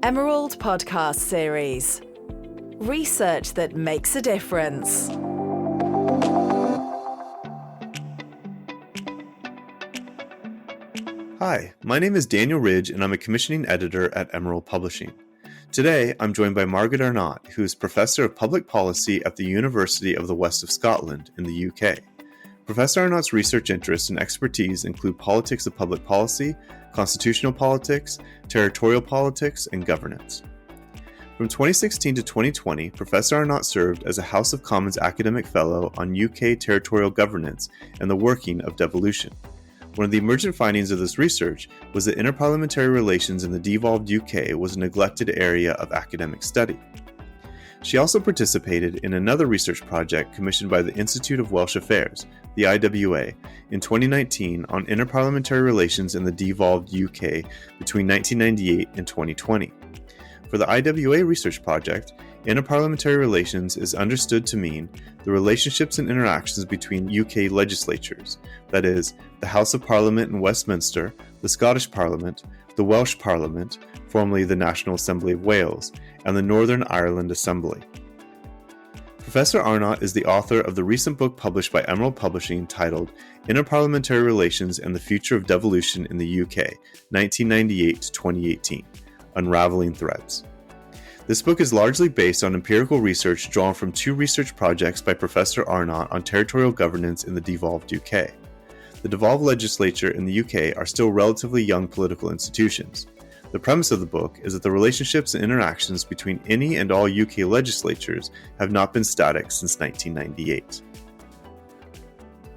Emerald Podcast Series. Research that makes a difference. Hi, my name is Daniel Ridge and I'm a commissioning editor at Emerald Publishing. Today, I'm joined by Margaret Arnott, who is Professor of Public Policy at the University of the West of Scotland in the UK. Professor Arnott's research interests and expertise include politics of public policy, constitutional politics, territorial politics, and governance. From 2016 to 2020, Professor Arnott served as a House of Commons academic fellow on UK territorial governance and the working of devolution. One of the emergent findings of this research was that interparliamentary relations in the devolved UK was a neglected area of academic study. She also participated in another research project commissioned by the Institute of Welsh Affairs, the IWA, in 2019 on interparliamentary relations in the devolved UK between 1998 and 2020. For the IWA research project, interparliamentary relations is understood to mean the relationships and interactions between UK legislatures, that is, the House of Parliament in Westminster, the Scottish Parliament, the Welsh Parliament, formerly the National Assembly of Wales, and the Northern Ireland Assembly. Professor Arnott is the author of the recent book published by Emerald Publishing titled Interparliamentary Relations and the Future of Devolution in the UK, 1998 to 2018, Unraveling Threads. This book is largely based on empirical research drawn from two research projects by Professor Arnott on territorial governance in the devolved UK. The devolved legislature in the UK are still relatively young political institutions. The premise of the book is that the relationships and interactions between any and all UK legislatures have not been static since 1998.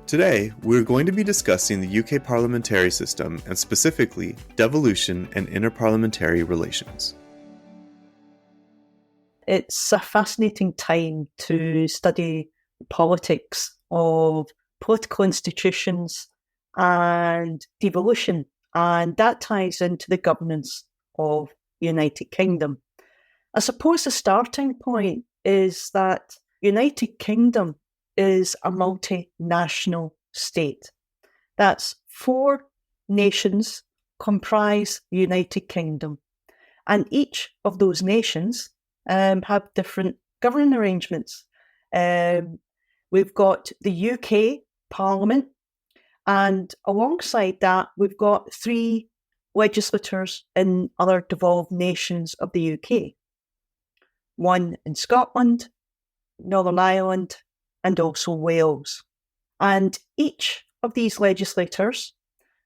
Today, we're going to be discussing the UK parliamentary system and specifically devolution and interparliamentary relations. It's a fascinating time to study politics of political institutions and devolution, and that ties into the governance of the United Kingdom. I suppose the starting point is that United Kingdom is a multinational state. That's 4 nations comprise the United Kingdom, and each of those nations have different governing arrangements. We've got the UK Parliament, and alongside that, we've got 3 legislators in other devolved nations of the UK. One in Scotland, Northern Ireland, and also Wales. And each of these legislators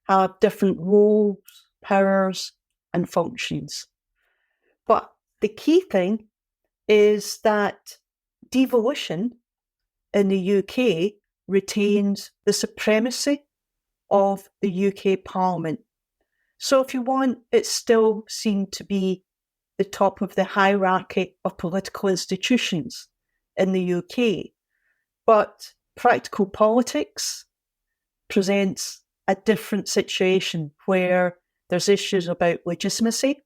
have different roles, powers, and functions. But the key thing is that devolution in the UK retains the supremacy of the UK Parliament. So if you want, it's still seen to be the top of the hierarchy of political institutions in the UK. But practical politics presents a different situation where there's issues about legitimacy,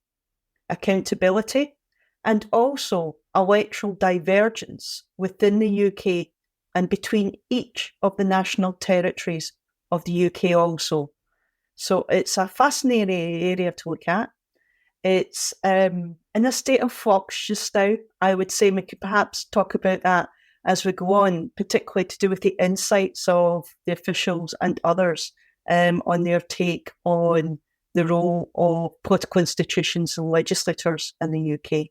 accountability, and also electoral divergence within the UK and between each of the national territories of the UK also. So it's a fascinating area to look at. It's in a state of flux just now. I would say we could perhaps talk about that as we go on, particularly to do with the insights of the officials and others on their take on the role of political institutions and legislators in the UK.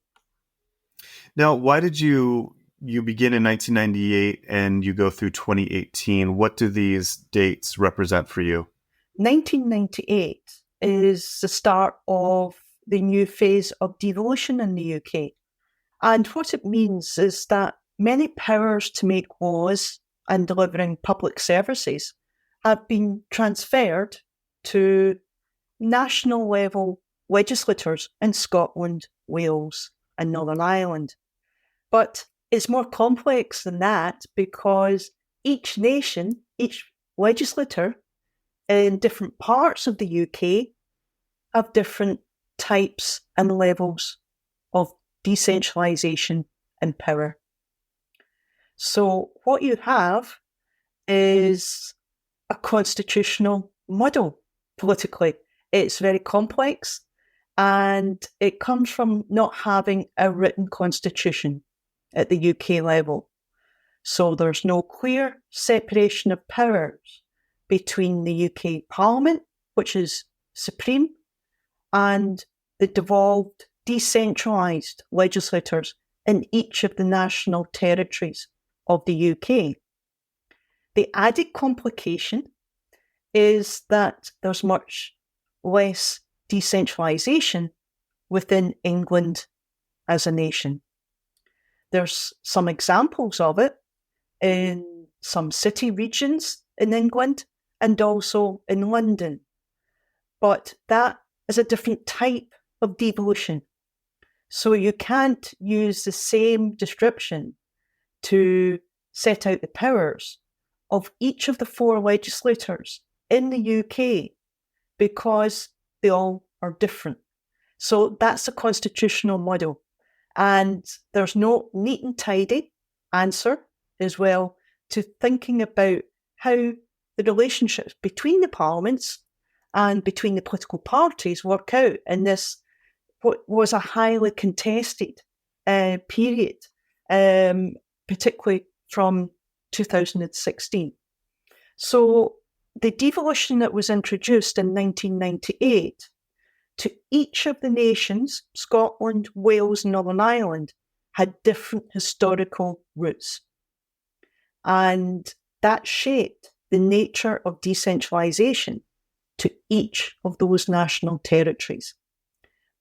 Now, why did you begin in 1998 and you go through 2018? What do these dates represent for you? 1998 is the start of the new phase of devolution in the UK. And what it means is that many powers to make laws and delivering public services have been transferred to national level legislators in Scotland, Wales, and Northern Ireland. But it's more complex than that because each nation, each legislator in different parts of the UK have different types and levels of decentralisation and power. So what you have is a constitutional muddle politically. It's very complex And it comes from not having a written constitution at the UK level. So there's no clear separation of powers between the UK Parliament, which is supreme, and the devolved, decentralised legislators in each of the national territories of the UK. The added complication is that there's much less decentralisation within England as a nation. There's some examples of it in some city regions in England and also in London. But that is a different type of devolution. So you can't use the same description to set out the powers of each of the 4 legislators in the UK because they all are different. So that's a constitutional model. And there's no neat and tidy answer as well to thinking about how the relationships between the parliaments and between the political parties work out in this, what was a highly contested period, particularly from 2016. So the devolution that was introduced in 1998 to each of the nations, Scotland, Wales, and Northern Ireland, had different historical roots. And that shaped the nature of decentralisation to each of those national territories.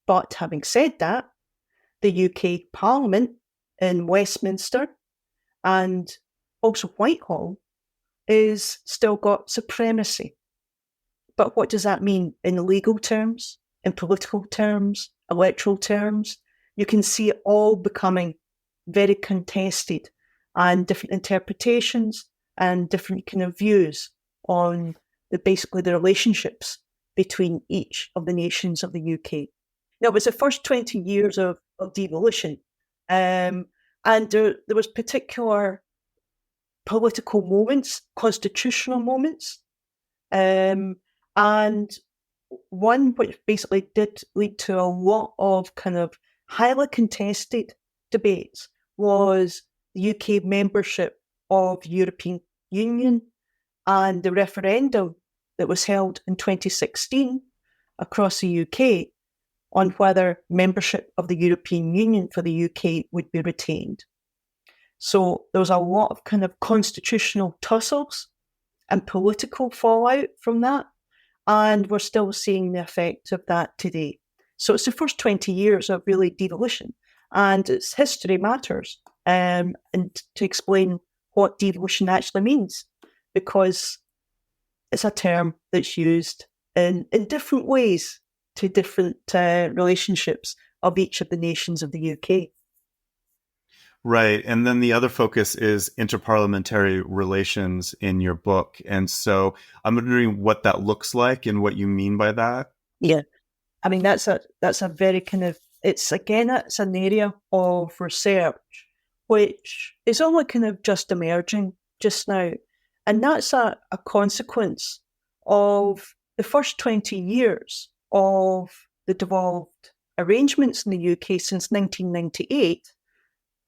But having said that, the UK Parliament in Westminster and also Whitehall is still got supremacy. But what does that mean in legal terms, in political terms, electoral terms? You can see it all becoming very contested and different interpretations and different kind of views on basically the relationships between each of the nations of the UK. Now, it was the first 20 years of devolution, and there was particular political moments, constitutional moments, and one which basically did lead to a lot of kind of highly contested debates was the UK membership of the European Union and the referendum that was held in 2016 across the UK on whether membership of the European Union for the UK would be retained. So there was a lot of kind of constitutional tussles and political fallout from that, and we're still seeing the effect of that today. So it's the first 20 years of really devolution, and its history matters, and to explain what devolution actually means, because it's a term that's used in different ways to different relationships of each of the nations of the UK. Right. And then the other focus is interparliamentary relations in your book. And so I'm wondering what that looks like and what you mean by that. Yeah. I mean, that's a very kind of, it's an area of research which is only kind of just emerging just now. And that's a consequence of the first 20 years of the devolved arrangements in the UK since 1998.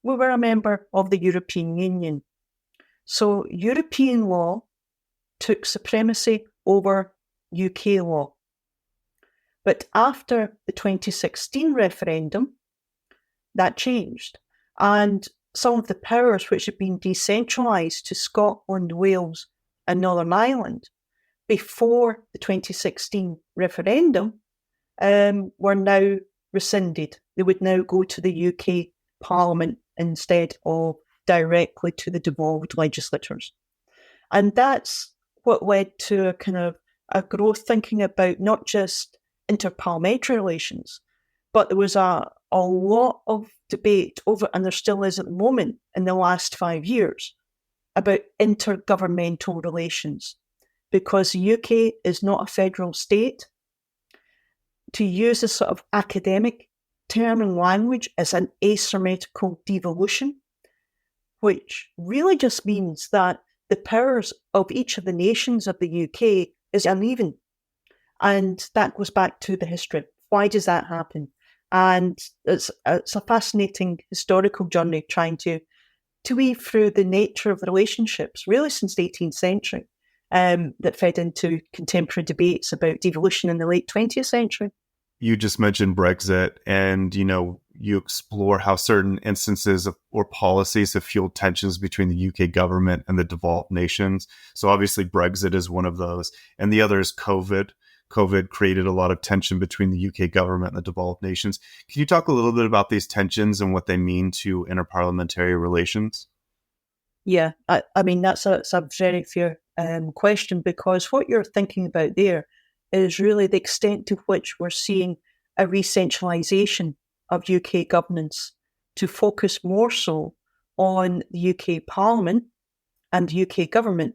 We were a member of the European Union. So European law took supremacy over UK law. But after the 2016 referendum, that changed. And some of the powers which had been decentralised to Scotland, Wales and Northern Ireland before the 2016 referendum were now rescinded. They would now go to the UK Parliament instead of directly to the devolved legislators. And that's what led to a kind of a growth thinking about not just interparliamentary relations, but there was a lot of debate over, and there still is at the moment in the last 5 years, about intergovernmental relations, because the UK is not a federal state. To use a sort of academic term and language as an asymmetrical devolution, which really just means that the powers of each of the nations of the UK is uneven. And that goes back to the history of Why does that happen? And it's a fascinating historical journey trying to weave through the nature of the relationships, really since the 18th century, that fed into contemporary debates about devolution in the late 20th century. You just mentioned Brexit, and you explore how certain instances or policies have fueled tensions between the UK government and the devolved nations. So obviously Brexit is one of those, and the other is COVID. COVID created a lot of tension between the UK government and the devolved nations. Can you talk a little bit about these tensions and what they mean to interparliamentary relations? Yeah, I mean, that's a very fair question, because what you're thinking about there is really the extent to which we're seeing a re-centralisation of UK governance to focus more so on the UK Parliament and the UK government.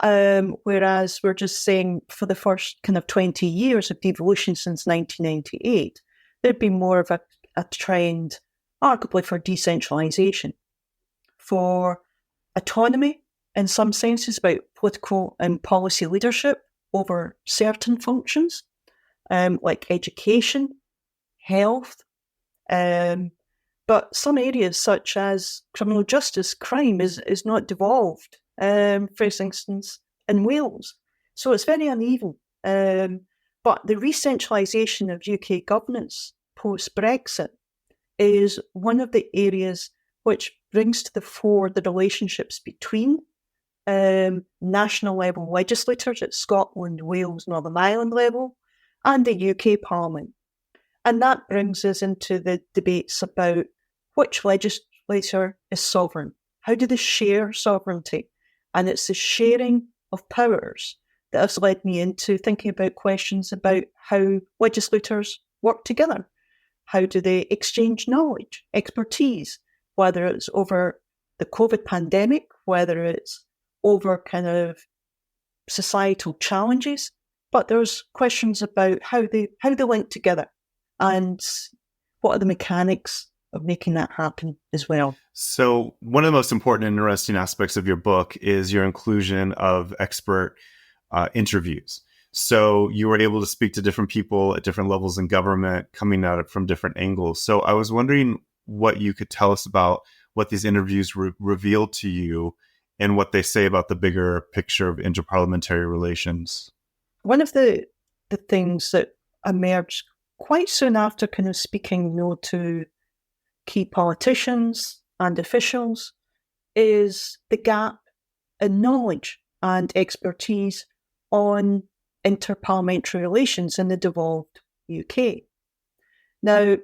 Whereas we're just saying for the first kind of 20 years of devolution since 1998, there'd been more of a trend, arguably, for decentralisation, for autonomy in some senses about political and policy leadership over certain functions, like education, health, but some areas such as criminal justice, crime is not devolved, for instance, in Wales. So it's very uneven. But the re-centralisation of UK governance post-Brexit is one of the areas which brings to the fore the relationships between national level legislators at Scotland, Wales, Northern Ireland level, and the UK Parliament. And that brings us into the debates about which legislator is sovereign. How do they share sovereignty? And it's the sharing of powers that has led me into thinking about questions about how legislators work together. How do they exchange knowledge, expertise, whether it's over the COVID pandemic, whether it's over kind of societal challenges, but there's questions about how they link together and what are the mechanics of making that happen as well. So one of the most important and interesting aspects of your book is your inclusion of expert interviews. So you were able to speak to different people at different levels in government, coming at it from different angles. So I was wondering what you could tell us about what these interviews revealed to you and what they say about the bigger picture of interparliamentary relations. One of the things that emerged quite soon after kind of speaking to key politicians and officials is the gap in knowledge and expertise on interparliamentary relations in the devolved UK. Now,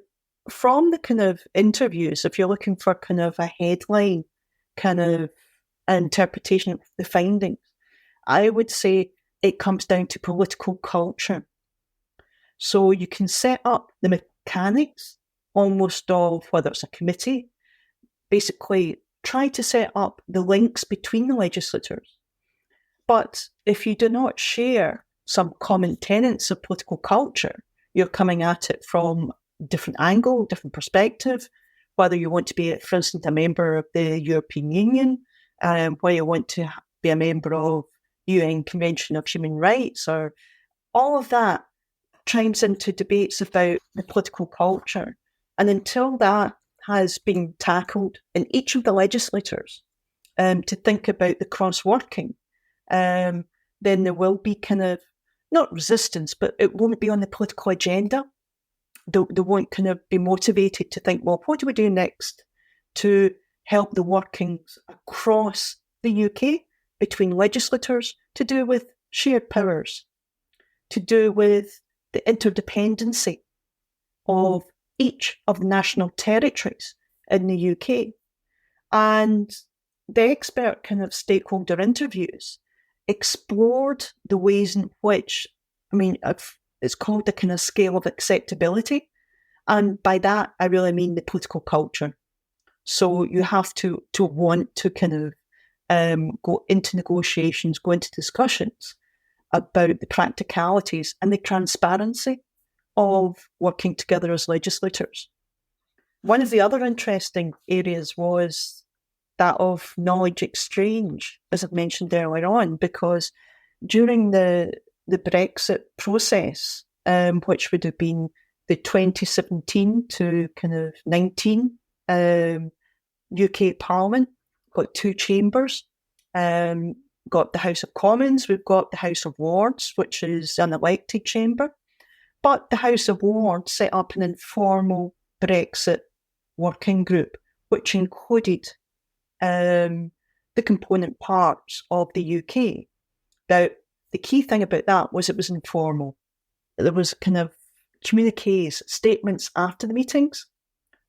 from the kind of interviews, if you're looking for kind of a headline kind of interpretation of the findings, I would say it comes down to political culture. So you can set up the mechanics almost of whether it's a committee, basically try to set up the links between the legislators. But if you do not share some common tenets of political culture, you're coming at it from a different angle, different perspective, whether you want to be, for instance, a member of the European Union, whether you want to be a member of UN Convention of Human Rights, or all of that chimes into debates about the political culture. And until that has been tackled in each of the legislators to think about the cross-working, then there will be kind of, not resistance, but it won't be on the political agenda. They won't kind of be motivated to think, well, what do we do next to help the workings across the UK between legislators to do with shared powers, to do with the interdependency of each of the national territories in the UK. And the expert kind of stakeholder interviews explored the ways in which, it's called the kind of scale of acceptability. And by that, I really mean the political culture. So you have to want to kind of go into negotiations, go into discussions about the practicalities and the transparency of working together as legislators. One of the other interesting areas was that of knowledge exchange, as I've mentioned earlier on, because during the Brexit process, which would have been the 2017 to kind of 19 UK Parliament. Got two chambers. Got the House of Commons. We've got the House of Lords, which is an elected chamber. But the House of Lords set up an informal Brexit working group, which included the component parts of the UK. Now, the key thing about that was it was informal. There was kind of communiques, statements after the meetings,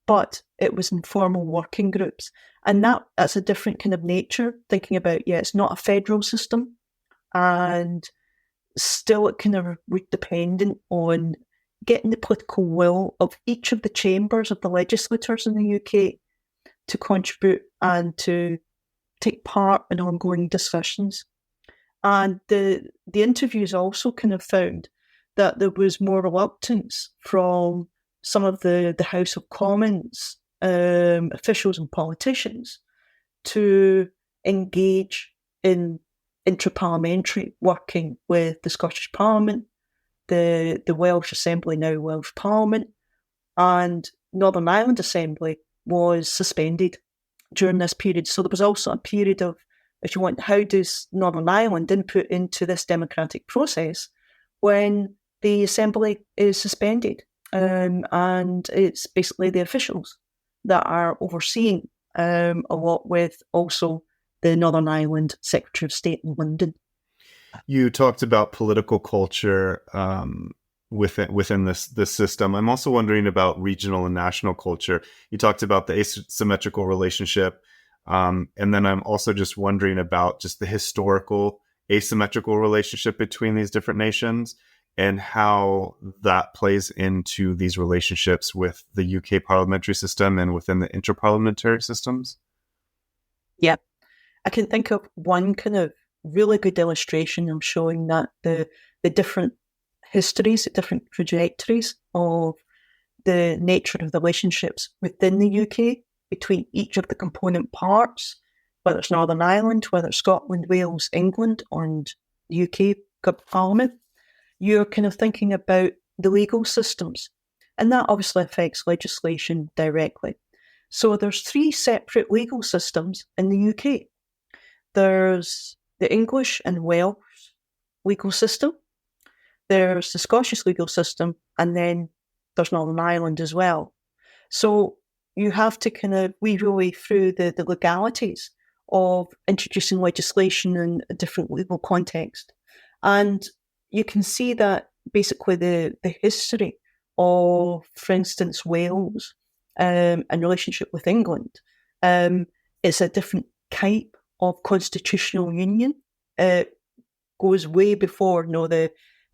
but it was informal working groups. And that's a different kind of nature, thinking about, it's not a federal system, and still it kind of dependent on getting the political will of each of the chambers of the legislators in the UK to contribute and to take part in ongoing discussions. And the interviews also kind of found that there was more reluctance from some of the House of Commons officials and politicians to engage in interparliamentary working with the Scottish Parliament, the Welsh Assembly, now Welsh Parliament, and Northern Ireland Assembly was suspended during this period. So there was also a period of, if you want, how does Northern Ireland input into this democratic process when the Assembly is suspended? And it's basically the officials that are overseeing a lot, with also the Northern Ireland Secretary of State in London. You talked about political culture within this system. I'm also wondering about regional and national culture. You talked about the asymmetrical relationship. And then I'm also just wondering about just the historical asymmetrical relationship between these different nations and how that plays into these relationships with the UK parliamentary system and within the interparliamentary systems. Yeah, I can think of one kind of really good illustration of showing that the different histories, the different trajectories of the nature of the relationships within the UK between each of the component parts, whether it's Northern Ireland, whether it's Scotland, Wales, England, and the UK Parliament. You're kind of thinking about the legal systems, and that obviously affects legislation directly. So there's three separate legal systems in the UK. There's the English and Welsh legal system, there's the Scottish legal system, and then there's Northern Ireland as well. So you have to kind of weave your way through the legalities of introducing legislation in a different legal context. And you can see that basically the history of, for instance, Wales and relationship with England is a different type of constitutional union. It goes way before the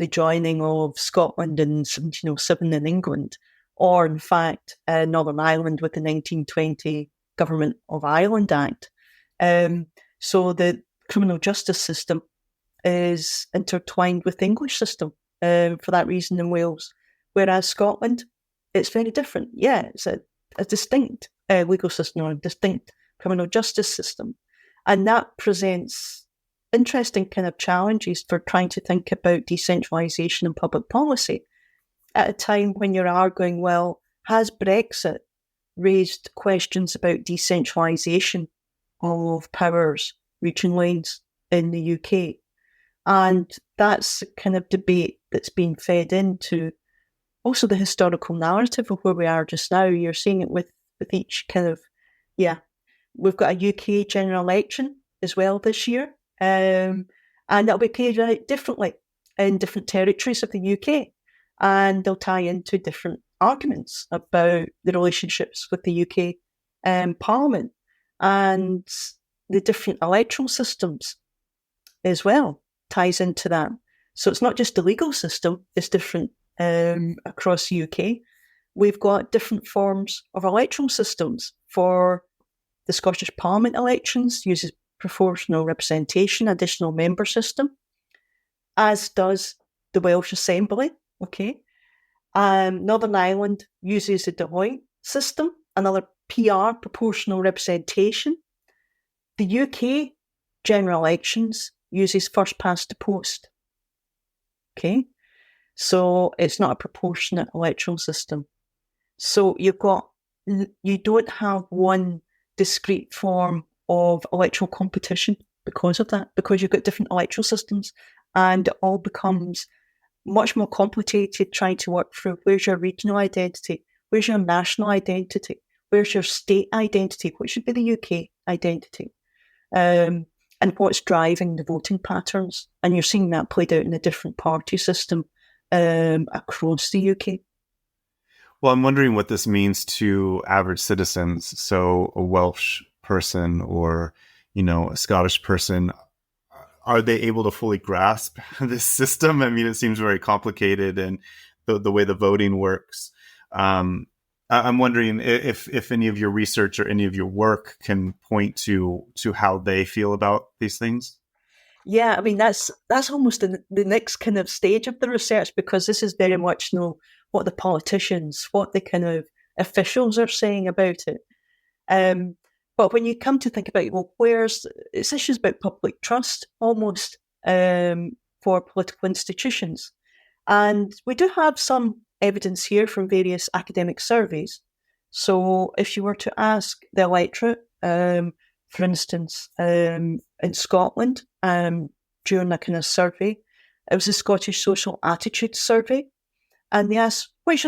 joining of Scotland in 1707 in England, or in fact Northern Ireland with the 1920 Government of Ireland Act. So the criminal justice system is intertwined with the English system for that reason in Wales, whereas Scotland, it's very different. Yeah, it's a distinct legal system, or a distinct criminal justice system. And that presents interesting kind of challenges for trying to think about decentralisation and public policy at a time when you're arguing, well, has Brexit raised questions about decentralisation of powers, region lines in the UK? And that's the kind of debate that's being fed into also the historical narrative of where we are just now. You're seeing it with each kind of, we've got a UK general election as well this year. And that'll be carried out differently in different territories of the UK. And they'll tie into different arguments about the relationships with the UK Parliament and the different electoral systems as well ties into that. So it's not just the legal system, it's different across the UK. We've got different forms of electoral systems. For the Scottish Parliament elections, uses proportional representation, additional member system, as does the Welsh Assembly. Okay, Northern Ireland uses the Devolution system, another PR, proportional representation. The UK general elections uses first past the post. Okay, So it's not a proportionate electoral system. So you don't have one discrete form of electoral competition because of that, because you've got different electoral systems, and it all becomes much more complicated trying to work through where's your regional identity, where's your national identity, where's your state identity, which should be the UK identity, and what's driving the voting patterns. And you're seeing that played out in a different party system across the UK. Well, I'm wondering what this means to average citizens. So a Welsh person or, a Scottish person, are they able to fully grasp this system? I mean, it seems very complicated, and the way the voting works. I'm wondering if any of your research or any of your work can point to how they feel about these things. Yeah, I mean, that's almost the next kind of stage of the research, because this is very much what the politicians, what the kind of officials are saying about it. But when you come to think about, well, it's issues about public trust almost for political institutions. And we do have some evidence here from various academic surveys. So if you were to ask the electorate, for instance, in Scotland, during a kind of survey, it was the Scottish Social Attitudes Survey, and they asked, which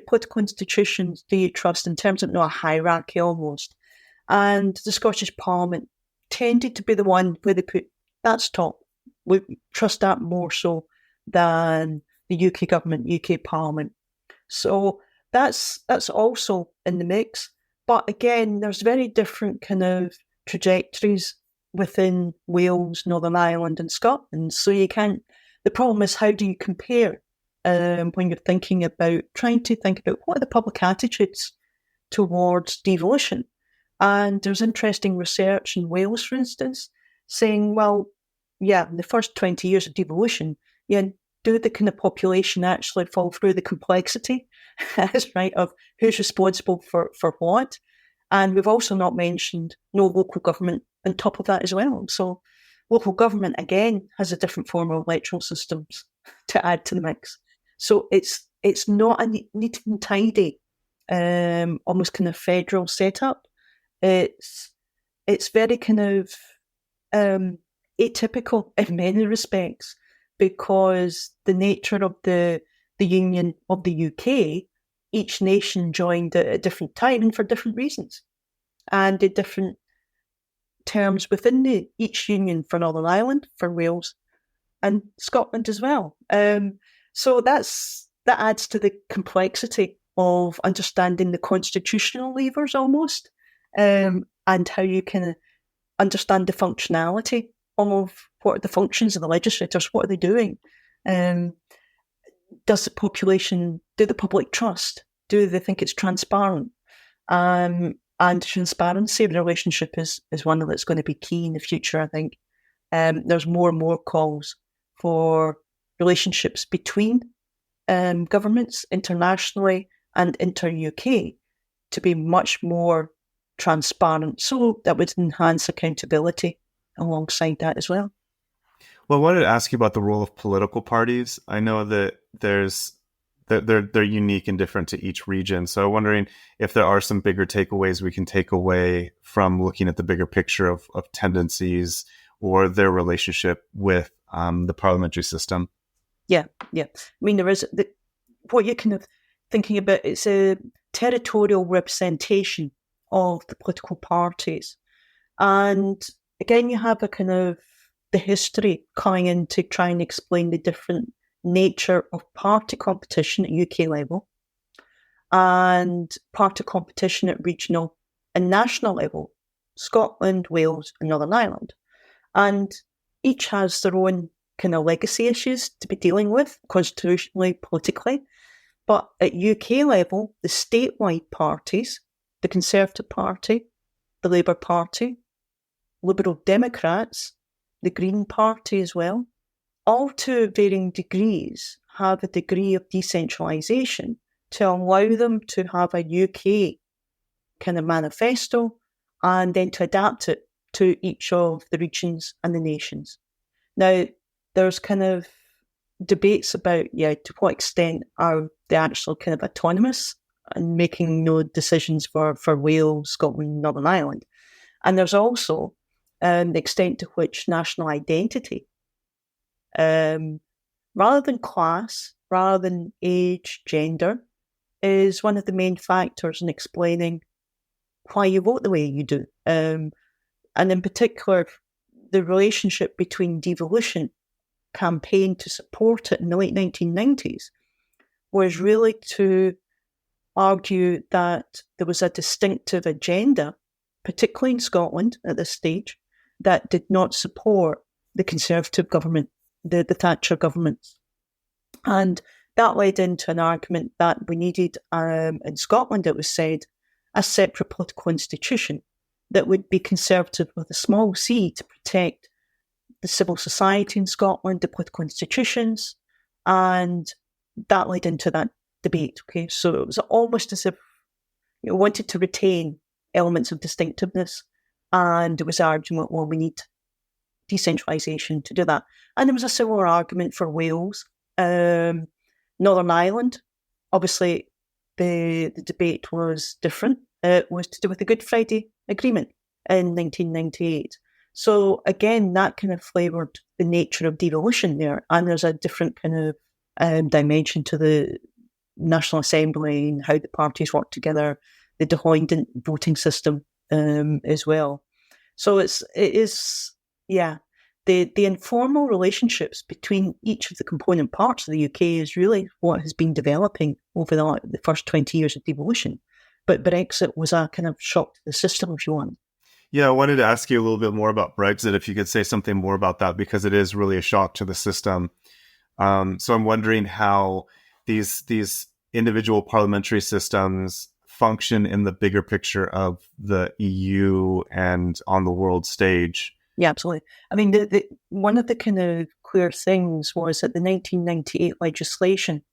political institutions do you trust in terms of a hierarchy almost? And the Scottish Parliament tended to be the one where they put, that's top. We trust that more so than the UK government, UK Parliament. So that's also in the mix. But again, there's very different kind of trajectories within Wales, Northern Ireland and Scotland. So the problem is, how do you compare when you're trying to think about what are the public attitudes towards devolution? And there's interesting research in Wales, for instance, saying, well, yeah, in the first 20 years of devolution, do the kind of population actually fall through the complexity, right, of who's responsible for what? And we've also not mentioned no local government on top of that as well. So local government, again, has a different form of electoral systems to add to the mix. So it's not a neat and tidy, almost kind of federal setup. It's very kind of atypical in many respects, because the nature of the Union of the UK, each nation joined at a different time and for different reasons, and the different terms within each union for Northern Ireland, for Wales, and Scotland as well. So that adds to the complexity of understanding the constitutional levers almost, and how you can understand the functionality of what are the functions of the legislators, what are they doing? Does the population, do the public trust? Do they think it's transparent? And transparency of the relationship is one that's going to be key in the future, I think. There's more and more calls for relationships between governments internationally and inter-UK to be much more transparent, so that would enhance accountability alongside that as well. Well, I wanted to ask you about the role of political parties. I know that they're unique and different to each region. So I'm wondering if there are some bigger takeaways we can take away from looking at the bigger picture of tendencies or their relationship with the parliamentary system. Yeah. I mean, there is what you're kind of thinking about. It's a territorial representation of the political parties, and again, you have a kind of the history coming in to try and explain the different nature of party competition at UK level and party competition at regional and national level, Scotland, Wales and Northern Ireland. And each has their own kind of legacy issues to be dealing with constitutionally, politically. But at UK level, the statewide parties, the Conservative Party, the Labour Party, Liberal Democrats, the Green Party as well, all to varying degrees have a degree of decentralisation to allow them to have a UK kind of manifesto and then to adapt it to each of the regions and the nations. Now, there's kind of debates about, to what extent are they actually kind of autonomous and making no decisions for Wales, Scotland, Northern Ireland. And there's also the extent to which national identity, rather than class, rather than age, gender, is one of the main factors in explaining why you vote the way you do. And in particular, the relationship between devolution campaign to support it in the late 1990s was really to argue that there was a distinctive agenda, particularly in Scotland at this stage, that did not support the Conservative government, the Thatcher governments. And that led into an argument that we needed, in Scotland, it was said, a separate political institution that would be conservative with a small c to protect the civil society in Scotland, the political institutions, and that led into that debate. Okay, so it was almost as if you wanted to retain elements of distinctiveness, and there was argument, well, we need decentralisation to do that. And there was a similar argument for Wales. Northern Ireland, obviously, the debate was different. It was to do with the Good Friday Agreement in 1998. So again, that kind of flavoured the nature of devolution there. And there's a different kind of dimension to the National Assembly and how the parties work together, the dependent voting system as well. So it is the informal relationships between each of the component parts of the UK is really what has been developing over the first 20 years of devolution. But Brexit was a kind of shock to the system, if you want. Yeah, I wanted to ask you a little bit more about Brexit, if you could say something more about that, because it is really a shock to the system. So I'm wondering how these individual parliamentary systems function in the bigger picture of the EU and on the world stage. Yeah, absolutely. I mean, the one of the kind of clear things was that the 1998 legislation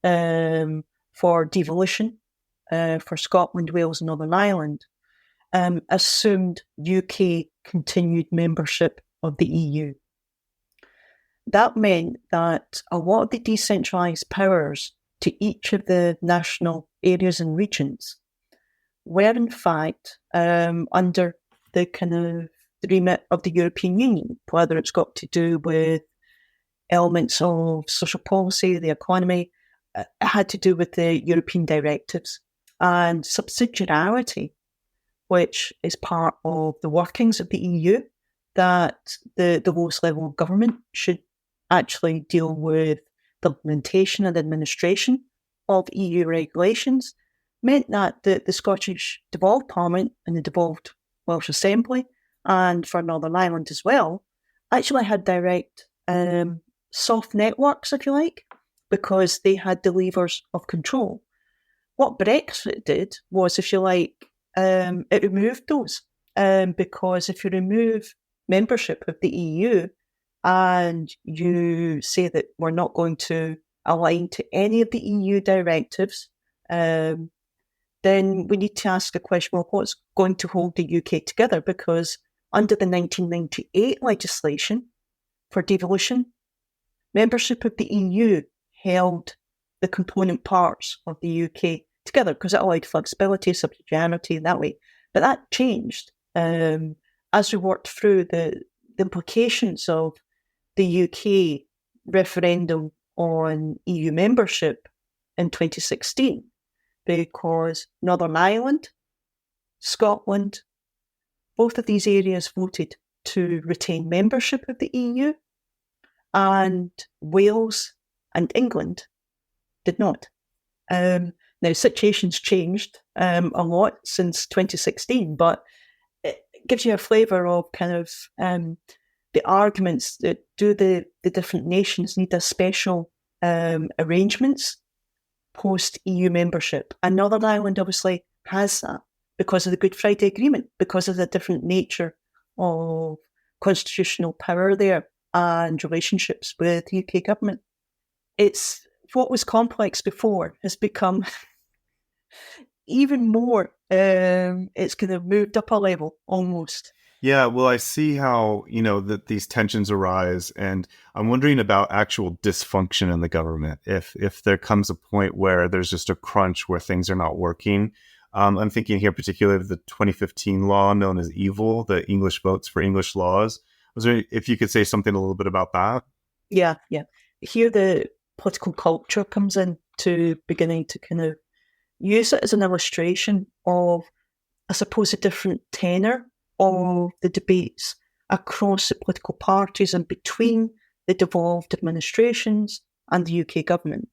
for devolution for Scotland, Wales and Northern Ireland assumed UK continued membership of the EU. That meant that a lot of the decentralised powers to each of the national areas and regions were in fact under the kind of the remit of the European Union, whether it's got to do with elements of social policy, the economy. It had to do with the European directives and subsidiarity, which is part of the workings of the EU, that the lowest level of government should actually deal with the implementation and administration of EU regulations, meant that the Scottish devolved Parliament and the devolved Welsh Assembly, and for Northern Ireland as well, actually had direct soft networks, if you like, because they had the levers of control. What Brexit did was, if you like, it removed those, because if you remove membership of the EU and you say that we're not going to align to any of the EU directives, then we need to ask a question, well, what's going to hold the UK together? Because under the 1998 legislation for devolution, membership of the EU held the component parts of the UK together because it allowed flexibility, subsidiarity in that way. But that changed as we worked through the implications of the UK referendum on EU membership in 2016, because Northern Ireland, Scotland, both of these areas voted to retain membership of the EU, and Wales and England did not. Now, situations changed a lot since 2016, but it gives you a flavour of kind of the arguments that do the different nations need a special arrangements post-EU membership. And Northern Ireland obviously has that because of the Good Friday Agreement, because of the different nature of constitutional power there and relationships with the UK government. It's what was complex before has become even more, it's kind of moved up a level almost. Yeah, well, I see how, that these tensions arise, and I'm wondering about actual dysfunction in the government. If there comes a point where there's just a crunch where things are not working. I'm thinking here particularly of the 2015 law known as EVIL, the English Votes for English Laws. Was there, if you could say something a little bit about that? Yeah, yeah. Here the political culture comes in to beginning to kind of use it as an illustration of, I suppose, a different tenor of the debates across the political parties and between the devolved administrations and the UK government.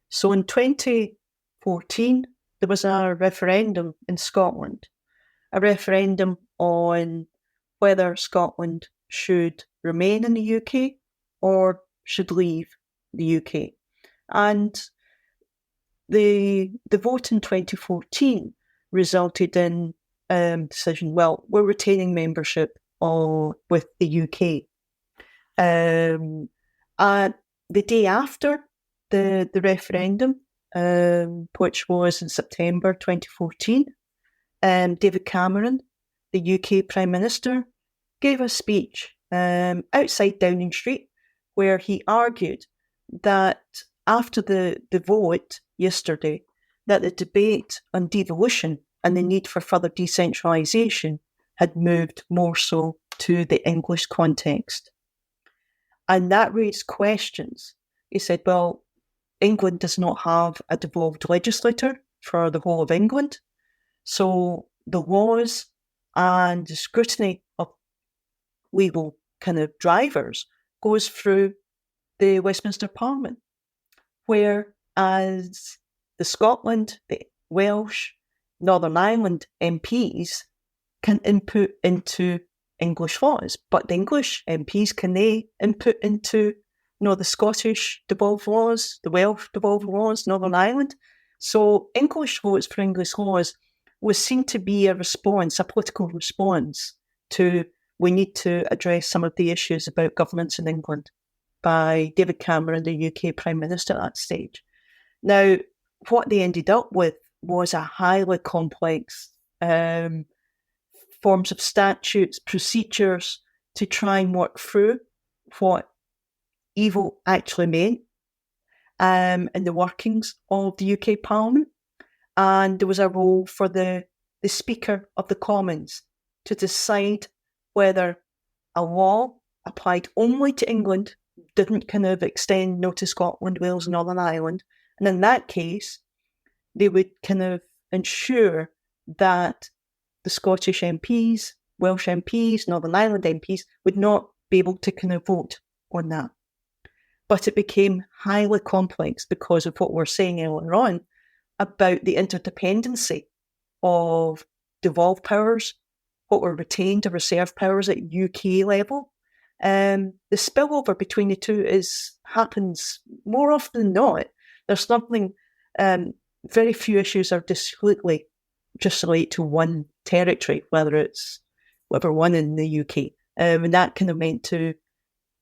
So in 2014, there was a referendum in Scotland, a referendum on whether Scotland should remain in the UK or should leave the UK. And the vote in 2014 resulted in decision, well, we're retaining membership with the UK. The day after the referendum, which was in September 2014, David Cameron, the UK Prime Minister, gave a speech outside Downing Street where he argued that after the vote yesterday, that the debate on devolution and the need for further decentralisation had moved more so to the English context. And that raised questions. He said, well, England does not have a devolved legislature for the whole of England, so the laws and the scrutiny of legal kind of drivers goes through the Westminster Parliament, whereas the Scotland, the Welsh, Northern Ireland MPs can input into English laws, but the English MPs, can they input into the Scottish devolved laws, the Welsh devolved laws, Northern Ireland? So English votes for English laws was seen to be a response, a political response to, we need to address some of the issues about governance in England, by David Cameron, the UK Prime Minister at that stage. Now, what they ended up with was a highly complex forms of statutes, procedures to try and work through what evil actually meant in the workings of the UK Parliament. And there was a role for the Speaker of the Commons to decide whether a law applied only to England, didn't kind of extend to Scotland, Wales, Northern Ireland. And in that case, they would kind of ensure that the Scottish MPs, Welsh MPs, Northern Ireland MPs would not be able to kind of vote on that. But it became highly complex because of what we're saying earlier on about the interdependency of devolved powers, what were retained or reserved powers at UK level. The spillover between the two happens more often than not. There's something, very few issues are discreetly just related to one territory, whether it's whichever one in the UK. And that kind of meant to,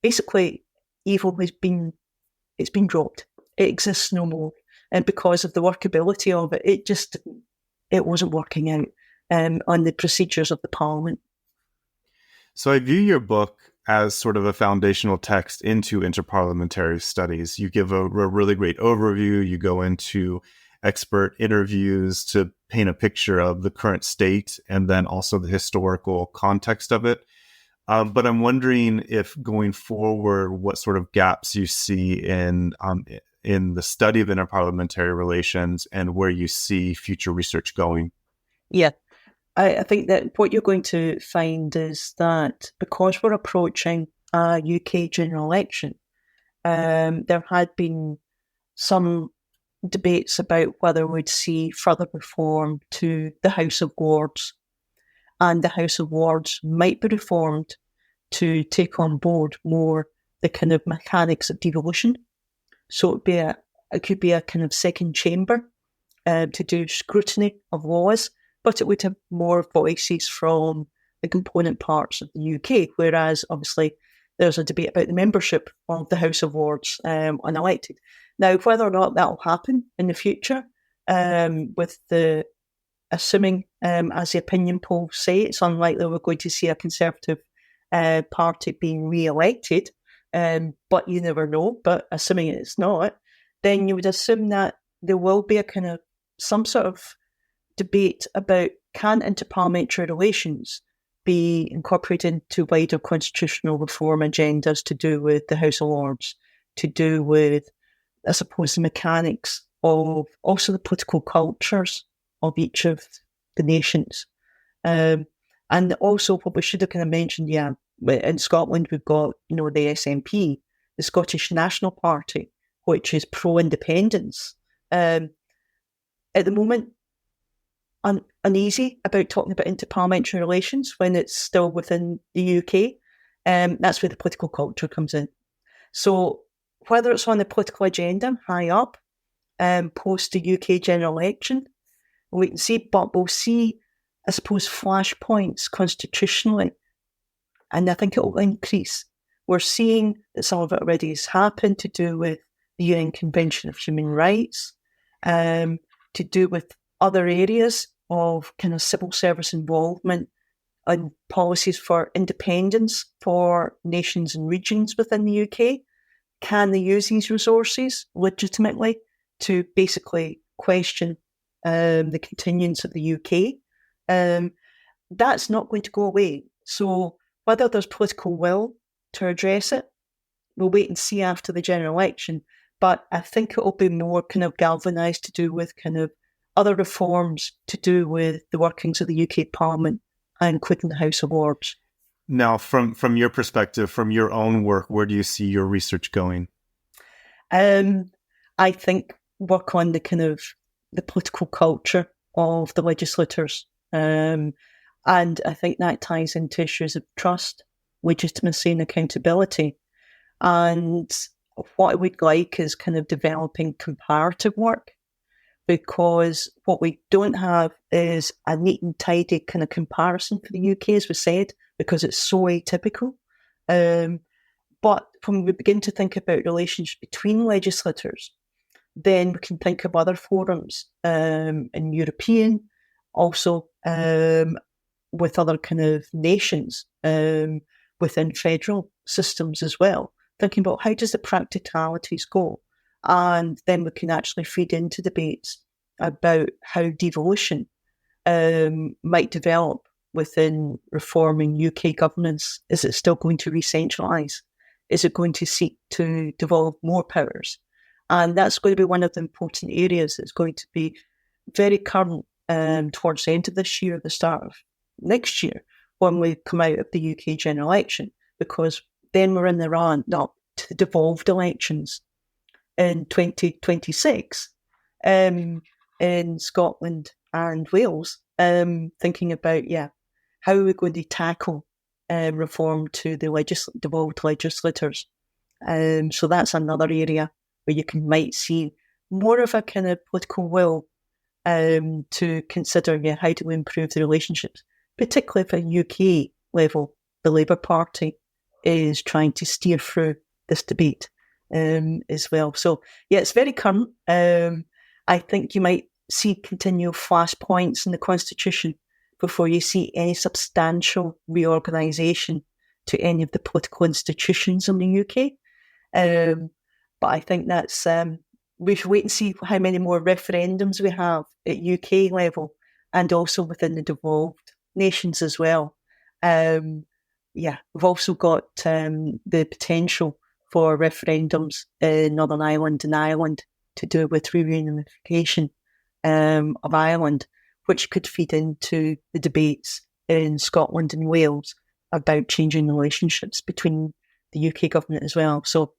basically, evil has been dropped. It exists no more. And because of the workability of it, it wasn't working out on the procedures of the Parliament. So I view your book as sort of a foundational text into interparliamentary studies. You give a really great overview. You go into expert interviews to paint a picture of the current state and then also the historical context of it. But I'm wondering if going forward, what sort of gaps you see in the study of interparliamentary relations and where you see future research going. Yeah. I think that what you're going to find is that because we're approaching a UK general election, there had been some debates about whether we'd see further reform to the House of Lords, and the House of Lords might be reformed to take on board more the kind of mechanics of devolution. So it could be a kind of second chamber to do scrutiny of laws, but it would have more voices from the component parts of the UK, whereas obviously there's a debate about the membership of the House of Lords unelected. Now, whether or not that will happen in the future, with assuming As the opinion polls say, it's unlikely we're going to see a Conservative party being re-elected, but you never know. But assuming it's not, then you would assume that there will be a kind of some sort of debate about can interparliamentary relations be incorporated into wider constitutional reform agendas to do with the House of Lords, to do with, I suppose, the mechanics of also the political cultures of each of the nations. And also what we should have kind of mentioned, in Scotland we've got, the SNP, the Scottish National Party, which is pro-independence. At the moment, uneasy about talking about interparliamentary relations when it's still within the UK. That's where the political culture comes in. So whether it's on the political agenda high up, post the UK general election, we can see, but we'll see, I suppose, flashpoints constitutionally, and I think it will increase. We're seeing that some of it already has happened to do with the UN Convention of Human Rights, to do with other areas of kind of civil service involvement and policies for independence for nations and regions within the UK. Can they use these resources legitimately to basically question the continuance of the UK? That's not going to go away. So whether there's political will to address it, we'll wait and see after the general election. But I think it will be more kind of galvanised to do with kind of other reforms to do with the workings of the UK Parliament, including the House of Lords. Now, from your perspective, from your own work, where do you see your research going? I think work on the kind of the political culture of the legislators. And I think that ties into issues of trust, legitimacy and accountability. And what I would like is kind of developing comparative work, because what we don't have is a neat and tidy kind of comparison for the UK, as we said, because it's so atypical. But when we begin to think about relations between legislators, then we can think of other forums in European, also with other kind of nations within federal systems as well, thinking about how does the practicalities go. And then we can actually feed into debates about how devolution might develop within reforming UK governance. Is it still going to re-centralise? Is it going to seek to devolve more powers? And that's going to be one of the important areas that's going to be very current towards the end of this year, the start of next year, when we come out of the UK general election, because then we're in the run up to the devolved elections in 2026 in Scotland and Wales, thinking about, how are we going to tackle reform to the devolved legislators. So that's another area where you might see more of a kind of political will to consider, how do we improve the relationships, particularly if at UK level, the Labour Party is trying to steer through this debate as well. So, it's very current. I think you might see continual flashpoints in the Constitution before you see any substantial reorganisation to any of the political institutions in the UK. But I think that's, we should wait and see how many more referendums we have at UK level and also within the devolved nations as well. We've also got the potential for referendums in Northern Ireland and Ireland to do with reunification of Ireland, which could feed into the debates in Scotland and Wales about changing relationships between the UK government as well. So,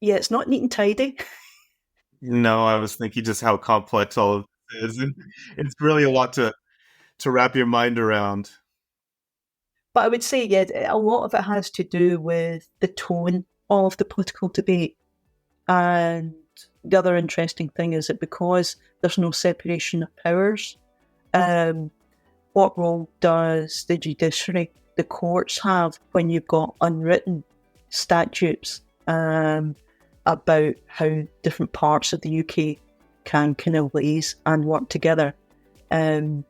it's not neat and tidy. No, I was thinking just how complex all of this is. And it's really a lot to wrap your mind around. But I would say, a lot of it has to do with the tone of the political debate. And the other interesting thing is that because there's no separation of powers, what role does the judiciary, the courts have when you've got unwritten statutes about how different parts of the UK can kind of liaise and work together? And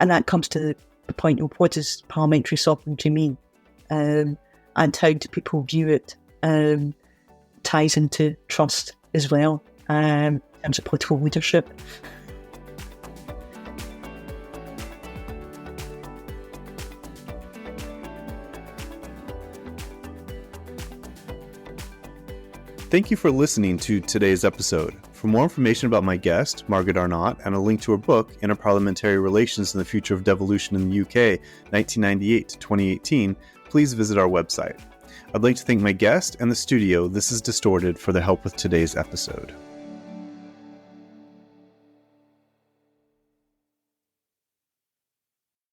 that comes to the point of what does parliamentary sovereignty mean? And how do people view it? Ties into trust as well, in terms of political leadership. Thank you for listening to today's episode. For more information about my guest, Margaret Arnott, and a link to her book, Interparliamentary Relations and the Future of Devolution in the UK, 1998 to 2018, please visit our website. I'd like to thank my guest and the studio This Is Distorted for their help with today's episode.